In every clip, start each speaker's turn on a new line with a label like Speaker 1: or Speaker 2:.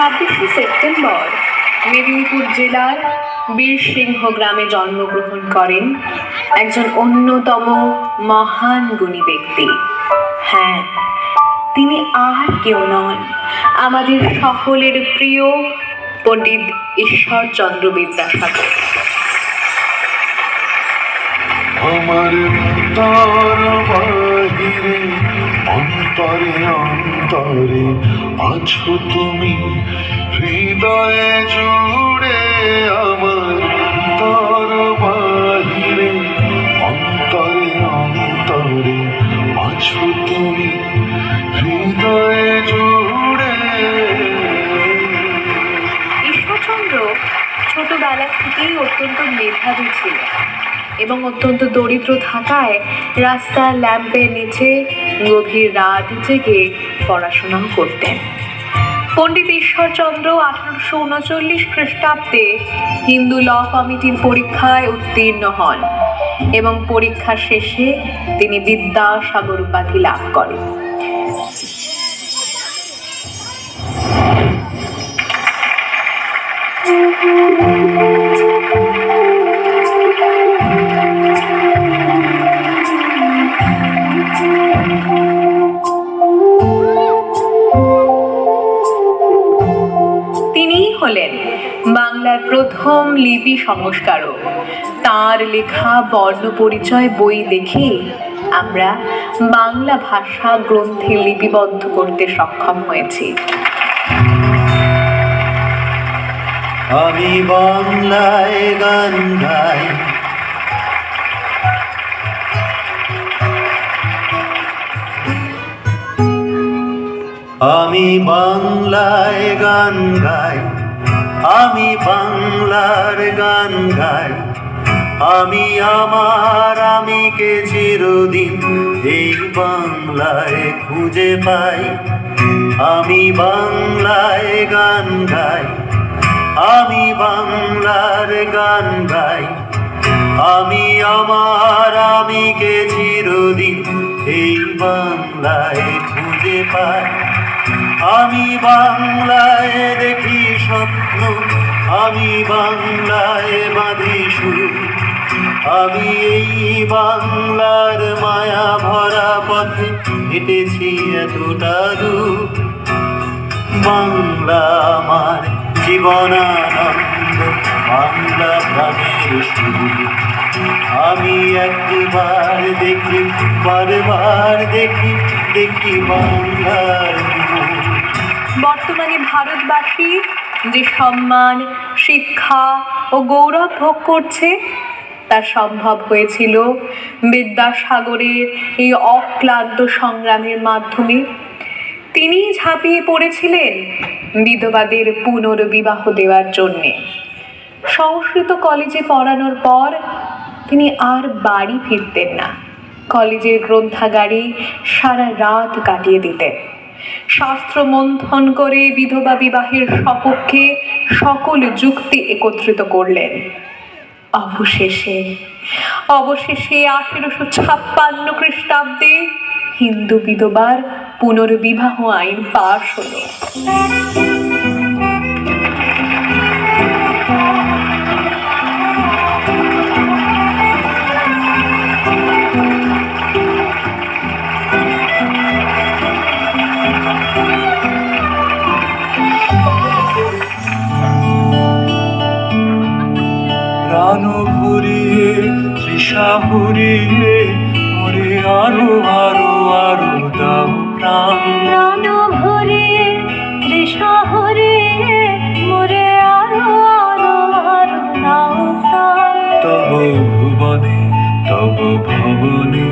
Speaker 1: 26শে September Medinipur জেলার বীরসিংহ গ্রামে জন্মগ্রহণ করেন একজন অন্যতম মহান গুণী ব্যক্তি। হ্যাঁ, তিনি আর কেউ নন, আমাদের সকলের প্রিয় পণ্ডিত ঈশ্বরচন্দ্র বিদ্যাসাগর।
Speaker 2: আমার ভিতর বাহিরে অন্তরে অন্তরে আছো তুমি, হৃদয়ে জুড়ে আমার ভিতর বাহিরে অন্তরে অন্তরে আছো তুমি, হৃদয়ে জুড়ে।
Speaker 1: ঈশ্বরচন্দ্র ছোটবেলা থেকেই অত্যন্ত মেধাবী ছিলেন এবং অত্যন্ত দরিদ্র থাকায় রাস্তার ল্যাম্পের নিচে গভীর রাত জেগে পড়াশোনা করতেন। পণ্ডিত ঈশ্বরচন্দ্র 1839 খ্রিস্টাব্দে হিন্দু ল কমিটির পরীক্ষায় উত্তীর্ণ হন এবং পরীক্ষা শেষে তিনি বিদ্যাসাগর উপাধি লাভ করেন। তিনিই হলেন বাংলার প্রথম লিপি সংস্কারক। তাঁর লেখা বর্ণ পরিচয় বই দেখে আমরা বাংলা ভাষা গ্রন্থে লিপিবদ্ধ করতে সক্ষম হয়েছি।
Speaker 3: আমি বাংলায় গান গাই, আমি বাংলায় গান গাই, আমি বাংলার গান গাই, আমি আমার আমিকে চিরদিন এই বাংলায় খুঁজে পাই। আমি বাংলায় গান গাই, আমি বাংলার গান গাই, আমি আমার আমিকে চিরদিন এই বাংলায় খুঁজে পাই। আমি বাংলায় দেখি স্বপ্ন, আমি বাংলায় বাঁধি সুর, আমি এই বাংলার মায়া ভরা পথে হেঁটেছি এতটা দূর। বাংলা আমার জীবনানন্দ, বাংলা প্রাণের সুর। আমি একবার দেখি, বারবার দেখি, দেখি বাংলার।
Speaker 1: বর্তমানে ভারতবাসী যে সম্মান, শিক্ষা ও গৌরব ভোগ করছে তা সম্ভব হয়েছিল বিদ্যাসাগরের এই অক্লান্ত সংগ্রামের মাধ্যমে। তিনি ঝাঁপিয়ে পড়েছিলেন বিধবাদের পুনর্বিবাহ দেওয়ার জন্যে। সংস্কৃত কলেজে পড়ানোর পর তিনি আর বাড়ি ফিরতেন না, কলেজের গ্রন্থাগারে সারা রাত কাটিয়ে দিতেন। শাস্ত্র মন্থন করে বিধবা বিবাহের সপক্ষে সকল যুক্তি একত্রিত করলেন। অবশেষে 1856 খ্রিস্টাব্দে হিন্দু বিধবার পুনর্বিবাহ আইন পাশ হলো।
Speaker 3: প্রাণ ভরিয়ে তৃষা ভরিয়ে মোরে আরো আরো আরো দাও প্রাণ।
Speaker 4: প্রাণ ভরিয়ে তৃষা ভরিয়ে মোরে আরো আরো আরো দাও প্রাণ।
Speaker 3: তব ভুবনে তব ভবনে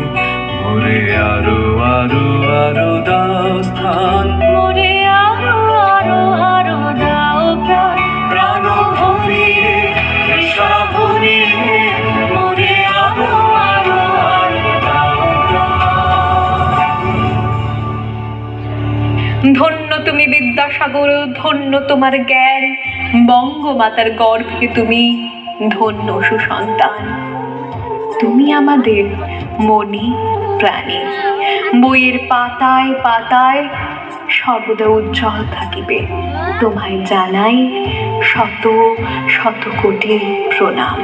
Speaker 3: মোরে আরো আরো আরো দাও স্থান।
Speaker 4: মোরে আরো আরো আরো দাও প্রাণ।
Speaker 3: প্রাণ ভরিয়ে তৃষা ভরিয়ে মোরে আরো আরো আরো দাও প্রাণ।
Speaker 1: ধন্য তুমি বিদ্যাসাগর, ধন্য তোমার জ্ঞান, বঙ্গমাতার গর্ভে তুমি ধন্য সুসন্তান। তুমি আমাদের মনি প্রাণী, বইয়ের পাতায় পাতায় সর্বদা উজ্জ্বল থাকিবে। তোমায় জানাই শত শত কোটি প্রণাম।